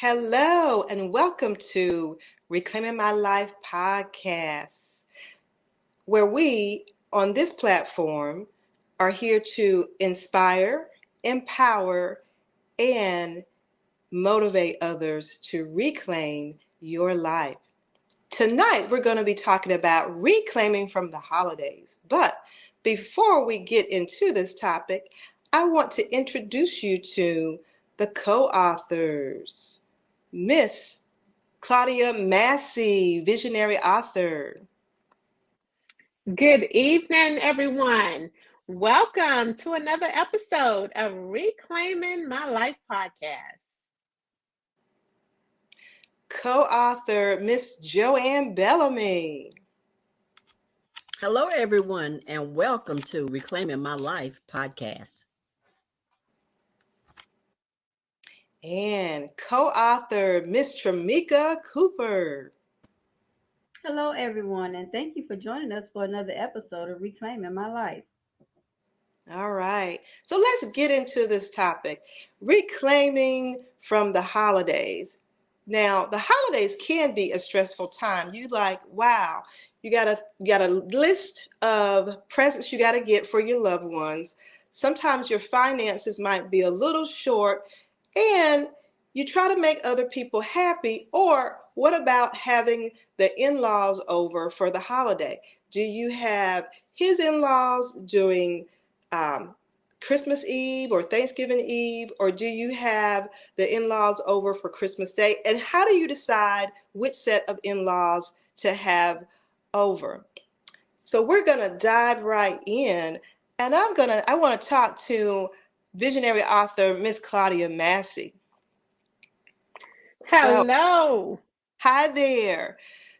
Hello, and welcome to Reclaiming My Life podcast, where we, on this platform, are here to inspire, empower, and motivate others to reclaim your life. Tonight, we're going to be talking about reclaiming from the holidays. But before we get into this topic, I want to introduce you to the co-authors. Miss Claudia Massey, visionary author. Good evening, everyone. Welcome to another episode of Reclaiming My Life podcast. Co-author Miss Joanne Bellamy. Hello, everyone, and welcome to Reclaiming My Life podcast. And co-author Miss Tramika Cooper. Hello, everyone, and thank you for joining us for another episode of Reclaiming My Life. All right, so let's get into this topic, reclaiming from the holidays. Now, the holidays can be a stressful time. You wow, you got a list of presents you got to get for your loved ones. Sometimes your finances might be a little short, and you try to make other people happy. Or what about having the in-laws over for the holiday? Do you have his in-laws doing Christmas Eve or Thanksgiving Eve, or do you have the in-laws over for Christmas Day? And how do you decide which set of in-laws to have over? So we're going to dive right in, and I want to talk to visionary author Miss Claudia Massey. Hello. Hi there.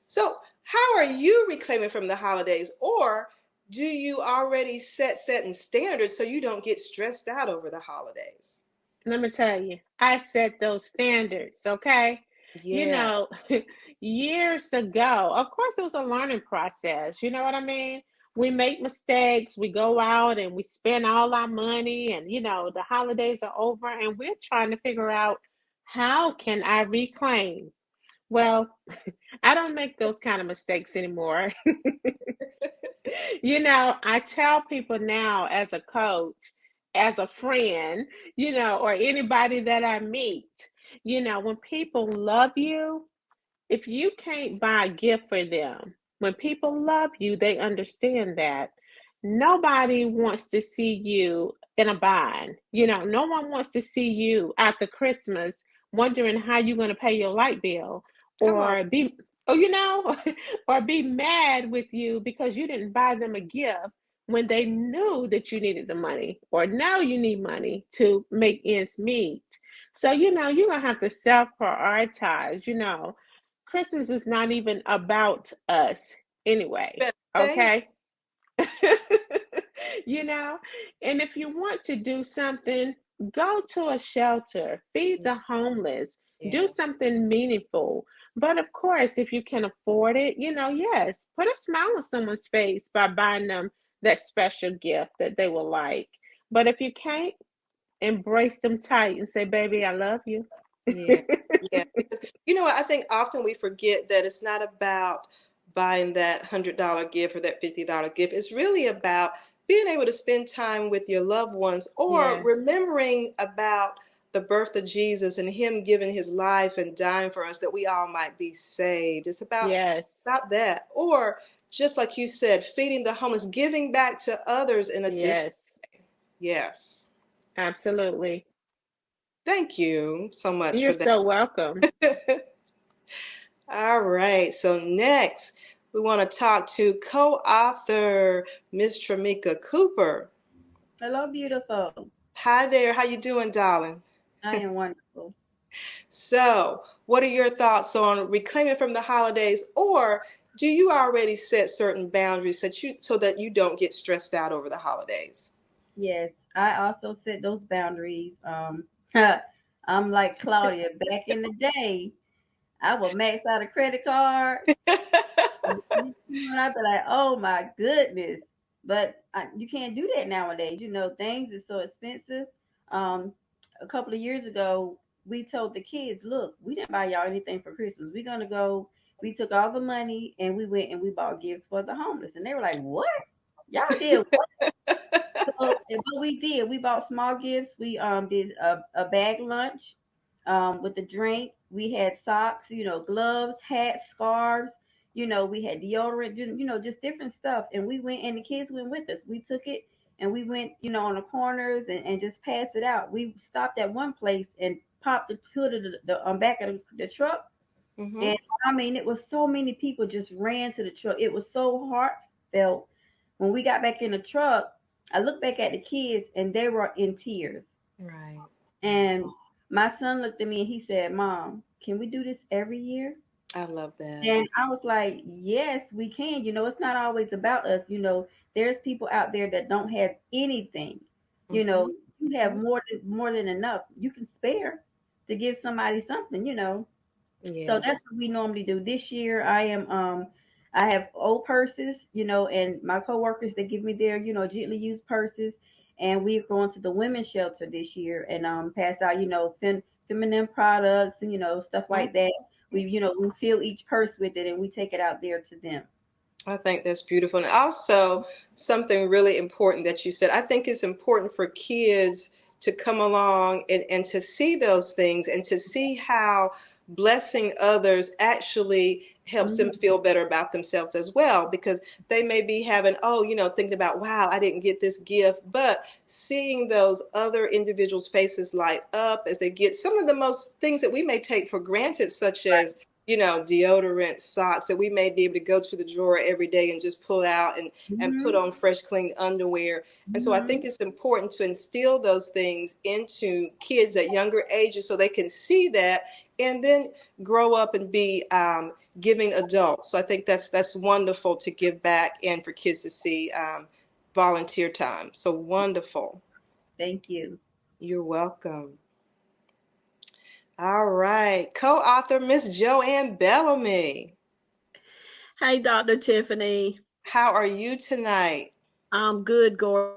So how are you reclaiming from the holidays, or do you already setting standards so you don't get stressed out over the holidays? Let me tell you, I set those standards, okay? Yeah. Years ago, of course, it was a learning process. You know what I mean? We make mistakes, we go out and we spend all our money, and, the holidays are over, and we're trying to figure out how can I reclaim? Well, I don't make those kind of mistakes anymore. I tell people now as a coach, as a friend, or anybody that I meet, when people love you, if you can't buy a gift for them, when people love you, they understand that. Nobody wants to see you in a bind. No one wants to see you after Christmas wondering how you're going to pay your light bill or or be mad with you because you didn't buy them a gift when they knew that you needed the money or now you need money to make ends meet. So, you're going to have to self-prioritize. Christmas is not even about us anyway, okay? And if you want to do something, go to a shelter, feed the homeless, do something meaningful. But of course, if you can afford it, yes, put a smile on someone's face by buying them that special gift that they will like. But if you can't, embrace them tight and say, baby, I love you. Yeah. You know what? I think often we forget that it's not about buying that $100 gift or that $50 gift. It's really about being able to spend time with your loved ones, or remembering about the birth of Jesus and him giving his life and dying for us that we all might be saved. It's about that. Or just like you said, feeding the homeless, giving back to others in a different way. Yes. Absolutely. Thank you so much You're for that. You're so welcome. All right. So next, we want to talk to co-author Miss Tramika Cooper. Hello, beautiful. Hi there. How you doing, darling? I am wonderful. So, what are your thoughts on reclaiming from the holidays, or do you already set certain boundaries so that you don't get stressed out over the holidays? Yes, I also set those boundaries. I'm like Claudia. Back in the day, I would max out a credit card. And I'd be like, oh my goodness. But you can't do that nowadays. Things are so expensive. A couple of years ago, we told the kids, look, we didn't buy y'all anything for Christmas. We're gonna go. We took all the money and we went and we bought gifts for the homeless. And they were like, what? Y'all did what? So, what we did, we bought small gifts. We did a bag lunch with the drink. We had socks, gloves, hats, scarves. We had deodorant, just different stuff. And we went, and the kids went with us. We took it and we went, on the corners and just passed it out. We stopped at one place and popped the hood of the back of the truck. Mm-hmm. And I mean, it was so many people just ran to the truck. It was so heartfelt. When we got back in the truck, I looked back at the kids and they were in tears. Right. And my son looked at me and he said, Mom, can we do this every year? I love that. And I was like, yes, we can. It's not always about us. There's people out there that don't have anything. You have more than enough. You can spare to give somebody something, Yeah. So that's what we normally do. This year I have old purses, and my coworkers, they give me their, gently used purses, and we're going to the women's shelter this year and pass out, feminine products and stuff like that. We fill each purse with it and we take it out there to them. I think that's beautiful. And also something really important that you said, I think it's important for kids to come along and to see those things and to see how blessing others actually helps them feel better about themselves as well, because they may be having, thinking about, wow, I didn't get this gift, but seeing those other individuals' faces light up as they get some of the most things that we may take for granted, such as deodorant, socks, that we may be able to go to the drawer every day and just pull out and put on fresh, clean underwear. And so I think it's important to instill those things into kids at younger ages so they can see that and then grow up and be giving adults. So I think that's wonderful to give back and for kids to see volunteer time. So wonderful. Thank you. You're welcome. All right. Co-author, Miss Joanne Bellamy. Hey, Dr. Tiffany. How are you tonight? I'm good, gorgeous.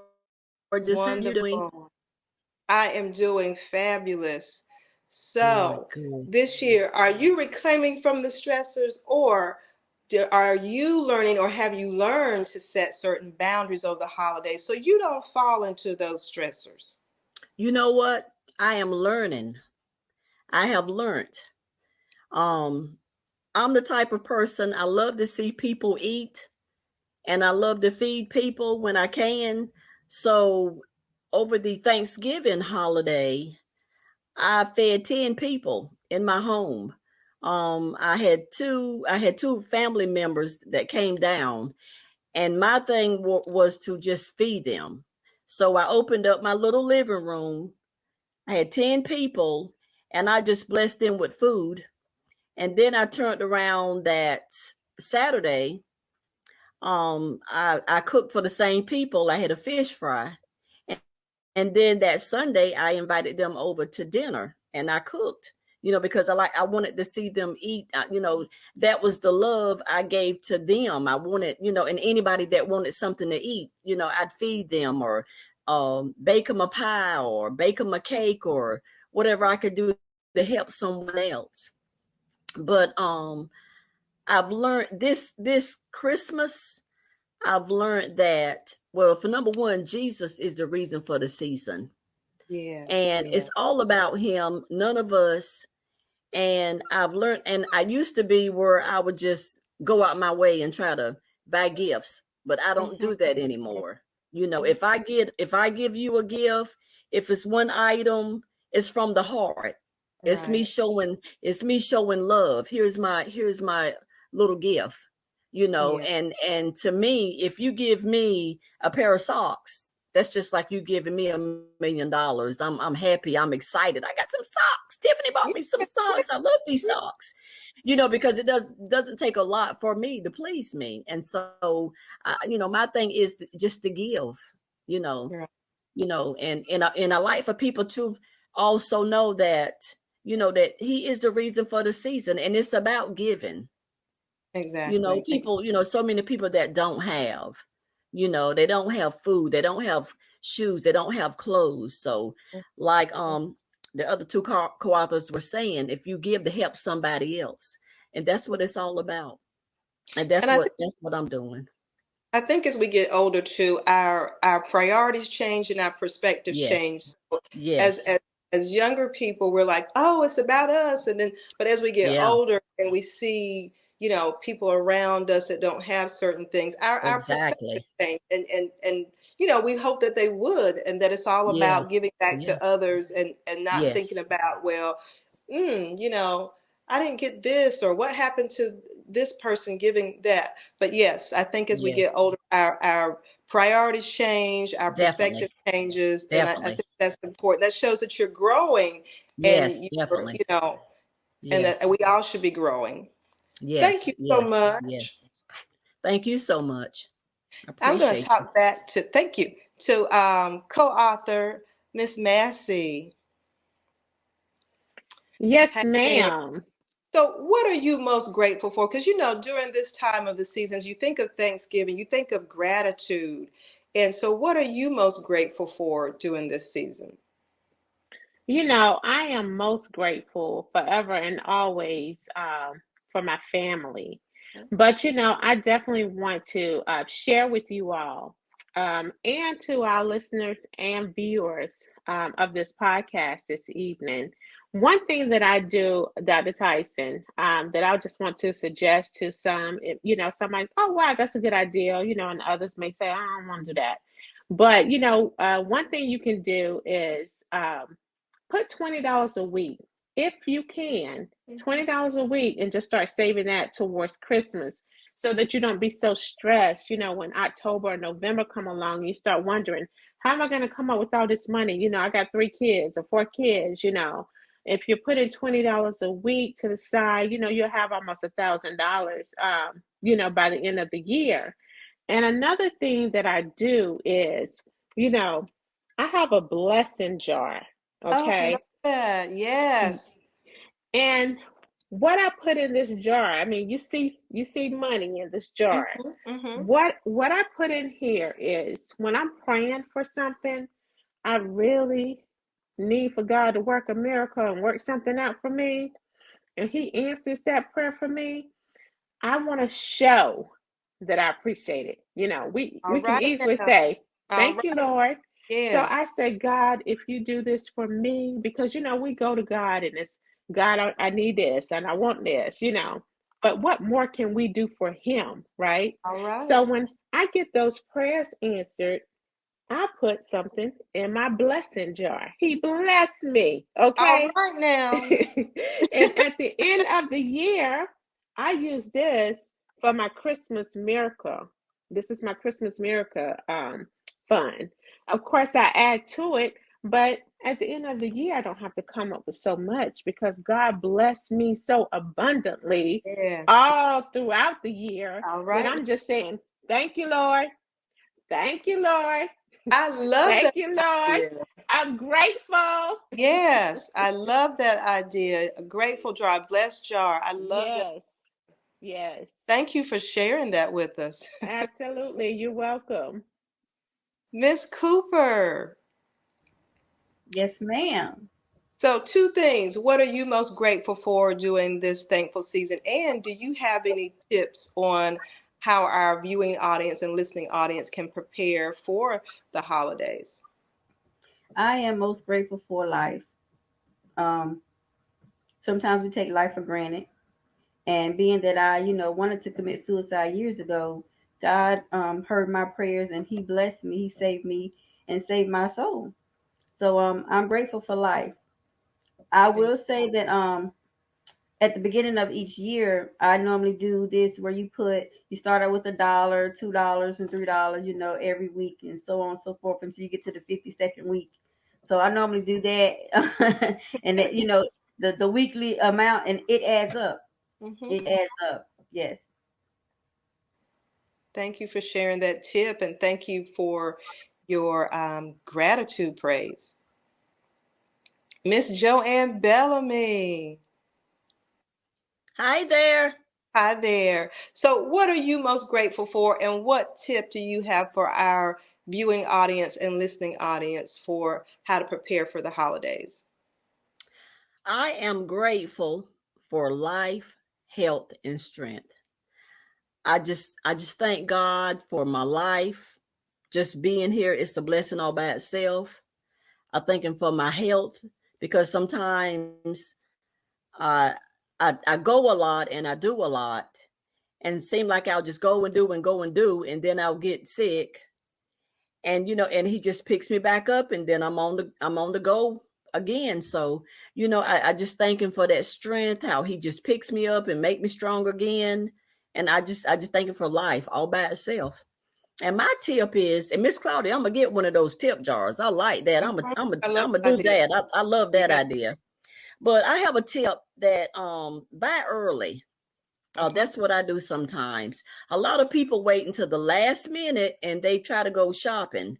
Wonderful. How you doing? I am doing fabulous. So this year, are you reclaiming from the stressors, or are you learning, or have you learned to set certain boundaries over the holidays so you don't fall into those stressors? You know what? I am learning. I have learned. I'm the type of person, I love to see people eat, and I love to feed people when I can. So over the Thanksgiving holiday, I fed 10 people in my home. I had two family members that came down, and my thing was to just feed them. So I opened up my little living room. I had 10 people, and I just blessed them with food. And then I turned around that Saturday. I cooked for the same people. I had a fish fry. And then that Sunday, I invited them over to dinner and I cooked, because I wanted to see them eat, that was the love I gave to them. I wanted, and anybody that wanted something to eat, I'd feed them or bake them a pie or bake them a cake or whatever I could do to help someone else. But I've learned this Christmas, I've learned that, well, for number one, Jesus is the reason for the season. Yeah. And it's all about him, none of us. And I've learned, and I used to be where I would just go out my way and try to buy gifts, but I don't do that anymore. If I give you a gift, if it's one item, it's from the heart. It's me showing love. Here's my little gift. And to me, if you give me a pair of socks, that's just like you giving me $1 million. I'm happy. I'm excited. I got some socks. Tiffany bought me some socks. I love these socks, because it doesn't take a lot for me to please me. And so, my thing is just to give, and I like for people to also know that, that he is the reason for the season, and it's about giving. Exactly. People, so many people that don't have, they don't have food, they don't have shoes, they don't have clothes. So like the other two co-authors were saying, if you give to help somebody else, and that's what it's all about. And that's And what I'm doing. I think as we get older too, our priorities change and our perspectives Yes. change. So Yes. as younger people, we're like, oh, it's about us. But as we get Yeah. older and we see, people around us that don't have certain things, our perspective Exactly. change. And we hope that they would, and that it's all Yeah. about giving back Yeah. to others and not thinking Yes. about, well, I didn't get this, or what happened to this person giving that. But yes, I think as we Yes. get older, our priorities change, our perspective Definitely. changes, and I Definitely. think that's important. That shows that you're growing, and Yes, definitely. and that Yes. we all should be growing. Thank Yes. you so Yes. much. Yes. Thank you so much. I I'm going to appreciate you. talk back to thank you to co-author Miss Massey. Yes, Hey there. ma'am. So, what are you most grateful for? Because during this time of the seasons, you think of Thanksgiving, you think of gratitude. And so, what are you most grateful for during this season? I am most grateful forever and always for my family. But, I definitely want to share with you all and to our listeners and viewers of this podcast this evening. One thing that I do, Dr. Tyson, that I just want to suggest to some, somebody, oh, wow, that's a good idea, and others may say, I don't want to do that. But, one thing you can do is put $20 a week if you can, $20 a week, and just start saving that towards Christmas so that you don't be so stressed. When October or November come along, you start wondering, how am I going to come up with all this money? I got 3 kids or 4 kids. If you're putting $20 a week to the side, you'll have almost $1,000 by the end of the year. And another thing that I do is, I have a blessing jar. Oh, I love Okay. that. Yes. And what I put in this jar, I mean, you see money in this jar. Mm-hmm. What I put in here is when I'm praying for something, I really need for God to work a miracle and work something out for me, and He answers that prayer for me, I want to show that I appreciate it. All We can right easily now. say, All "Thank you, right. Lord." So Yes. I say, God, if you do this for me, because we go to God and it's God, I need this and I want this. But what more can we do for Him, right? All right. So when I get those prayers answered, I put something in my blessing jar. He blessed me, All okay? right now. And at the end of the year, I use this for my Christmas miracle. This is my Christmas miracle fund. Of course, I add to it, but at the end of the year, I don't have to come up with so much because God blessed me so abundantly Yes. all throughout the year All that right. I'm just saying, thank you, Lord. Thank you, Lord. I love Thank that you, Lord. idea. I'm grateful. Yes, I love that idea. A grateful jar, a blessed jar. I love that. Yes. Yes. Thank you for sharing that with us. Absolutely. You're welcome. Miss Cooper. Yes, ma'am. So, two things. What are you most grateful for during this thankful season? And do you have any tips on how our viewing audience and listening audience can prepare for the holidays? I am most grateful for life. Um, Sometimes we take life for granted. And being that I, wanted to commit suicide years ago, God heard my prayers and He blessed me. He saved me and saved my soul. So I'm grateful for life. I will say that at the beginning of each year, I normally do this where you start out with $1, $2, and $3, every week, and so on and so forth until you get to the 52nd week. So I normally do that, and that the weekly amount, and it adds up. Mm-hmm. It adds up. Yes. Thank you for sharing that tip, and thank you for your gratitude praise. Miss Joanne Bellamy. Hi there. Hi there. So, what are you most grateful for, and what tip do you have for our viewing audience and listening audience for how to prepare for the holidays? I am grateful for life, health, and strength. I just thank God for my life. Just being here is a blessing all by itself. I thank him for my health because sometimes I I go a lot and I do a lot and it seems like I'll just go and do and go and do and then I'll get sick and and he just picks me back up and then I'm on the go again. So I just thank him for that strength, how he just picks me up and make me strong again. And I just thank him for life all by itself. And my tip is, and Miss Claudia, I'm gonna get one of those tip jars. I like that. I'm gonna I'm gonna I love I'm gonna that do idea. that. I love that Yeah. idea. But I have a tip that buy early. That's what I do sometimes. A lot of people wait until the last minute and they try to go shopping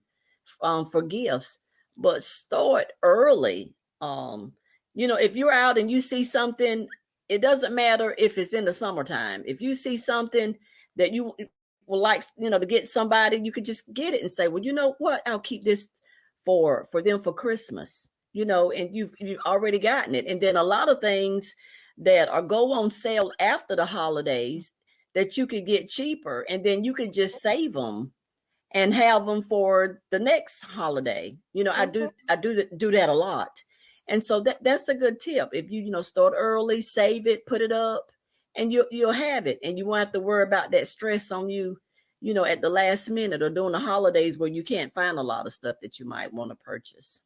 for gifts, but start early. If you're out and you see something, it doesn't matter if it's in the summertime. If you see something that you would like, to get somebody, you could just get it and say, well, you know what? I'll keep this for them for Christmas. And you've already gotten it. And then a lot of things that are go on sale after the holidays that you could get cheaper, and then you could just save them and have them for the next holiday. I Mhm. do that a lot. And so that's a good tip. If you start early, save it, put it up, and you'll have it, and you won't have to worry about that stress on you, at the last minute or during the holidays where you can't find a lot of stuff that you might want to purchase.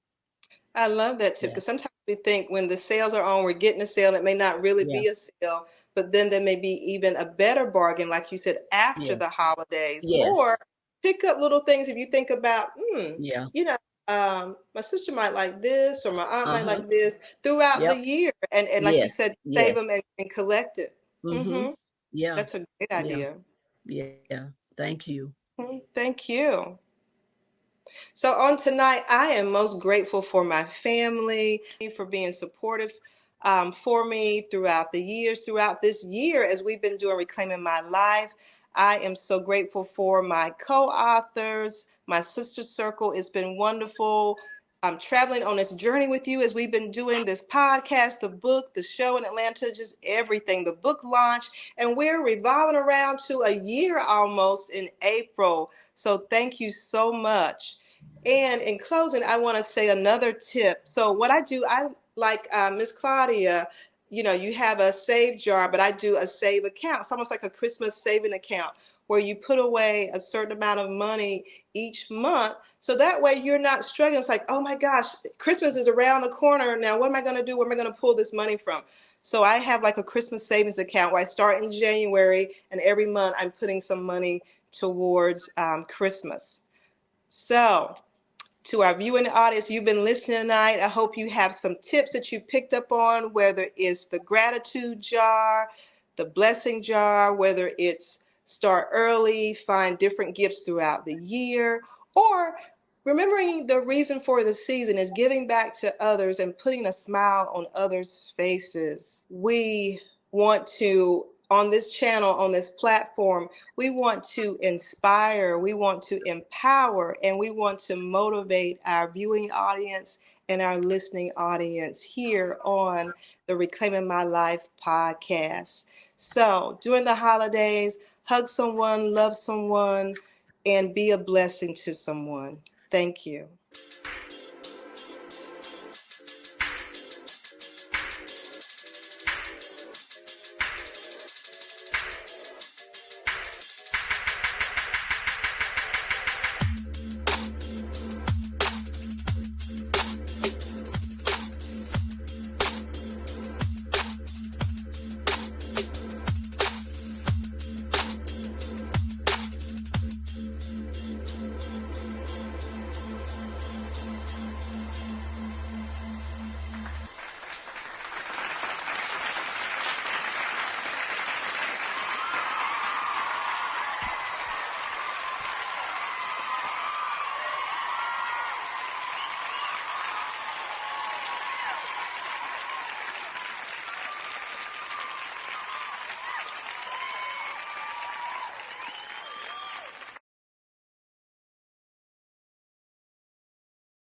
I love that tip Yeah. because sometimes we think when the sales are on, we're getting a sale. It may not really Yeah. be a sale, but then there may be even a better bargain, like you said, after the Yes. holidays. Yes. Or pick up little things if you think about, Yeah. you know, my sister might like this, or my aunt might Uh-huh. like this throughout the Yep. year. And like you Yes. said, save Yes. them and collect it. Mm-hmm. Hmm. Yeah. That's a great Yeah. idea. Yeah. Thank you. Thank you. So on tonight, I am most grateful for my family, for being supportive for me throughout the years, throughout this year, as we've been doing Reclaiming My Life. I am so grateful for my co-authors, my sister circle. It's been wonderful. I'm traveling on this journey with you as we've been doing this podcast, the book, the show in Atlanta, just everything, the book launch. And we're revolving around to a year almost in April. So thank you so much. And in closing, I want to say another tip. So what I do, I like Miss Claudia, you have a save jar, but I do a save account. It's almost like a Christmas saving account where you put away a certain amount of money each month. So that way you're not struggling. It's like, oh my gosh, Christmas is around the corner. Now, what am I going to do? Where am I going to pull this money from? So I have like a Christmas savings account where I start in January and every month I'm putting some money towards Christmas. So to our viewing audience, you've been listening tonight. I hope you have some tips that you picked up on, whether it's the gratitude jar, the blessing jar, whether it's start early, find different gifts throughout the year, or remembering the reason for the season is giving back to others and putting a smile on others' faces. We want to, on this channel, on this platform, we want to inspire, we want to empower, and we want to motivate our viewing audience and our listening audience here on the Reclaiming My Life podcast. So during the holidays, hug someone, love someone, and be a blessing to someone. Thank you.